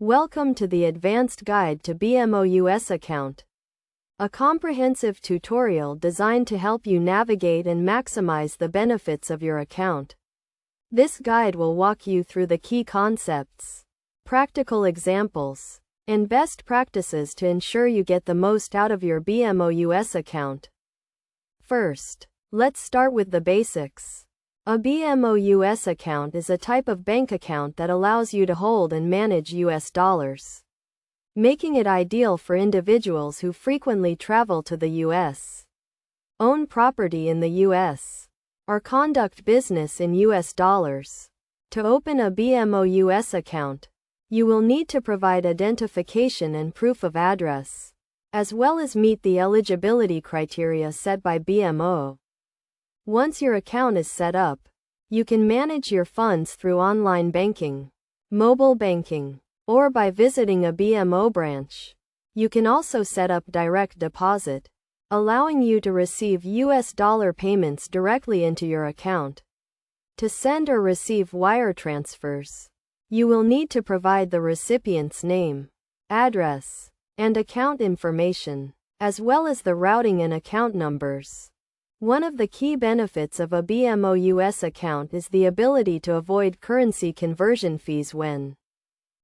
Welcome to the Advanced Guide to BMO US Account, a comprehensive tutorial designed to help you navigate and maximize the benefits of your account. This guide will walk you through the key concepts, practical examples, and best practices to ensure you get the most out of your BMO US account. First, let's start with the basics. A BMO US account is a type of bank account that allows you to hold and manage US dollars, making it ideal for individuals who frequently travel to the US, own property in the US, or conduct business in US dollars. To open a BMO US account, you will need to provide identification and proof of address, as well as meet the eligibility criteria set by BMO. Once your account is set up, you can manage your funds through online banking, mobile banking, or by visiting a BMO branch. You can also set up direct deposit, allowing you to receive US dollar payments directly into your account. To send or receive wire transfers, you will need to provide the recipient's name, address, and account information, as well as the routing and account numbers. One of the key benefits of a BMO US account is the ability to avoid currency conversion fees when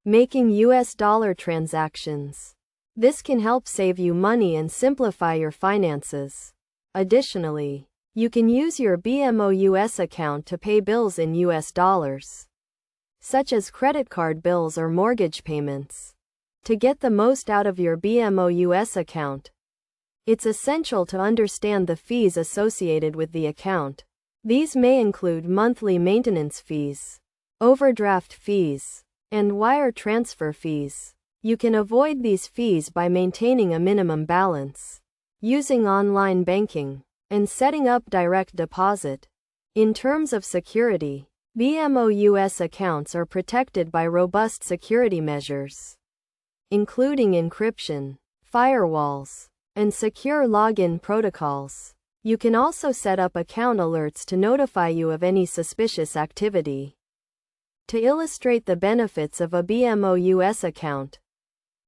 making US dollar transactions. This can help save you money and simplify your finances. Additionally, you can use your BMO US account to pay bills in US dollars, such as credit card bills or mortgage payments. To get the most out of your BMO US account, it's essential to understand the fees associated with the account. These may include monthly maintenance fees, overdraft fees, and wire transfer fees. You can avoid these fees by maintaining a minimum balance, using online banking, and setting up direct deposit. In terms of security, BMO US accounts are protected by robust security measures, including encryption, firewalls, and secure login protocols. You can also set up account alerts to notify you of any suspicious activity. To illustrate the benefits of a BMO US account,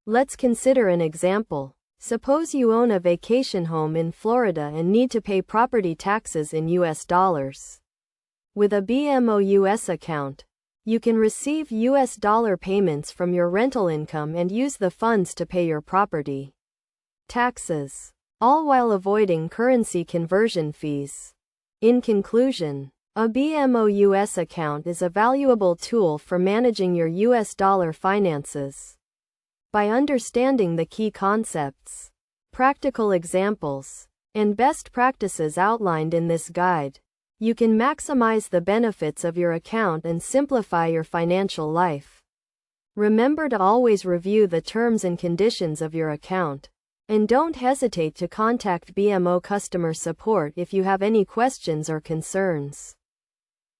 let's consider an example. Suppose you own a vacation home in Florida and need to pay property taxes in US dollars. With a BMO US account, you can receive US dollar payments from your rental income and use the funds to pay your property taxes, all while avoiding currency conversion fees. In conclusion, a BMO US account is a valuable tool for managing your US dollar finances. By understanding the key concepts, practical examples, and best practices outlined in this guide, you can maximize the benefits of your account and simplify your financial life. Remember to always review the terms and conditions of your account, and don't hesitate to contact BMO customer support if you have any questions or concerns.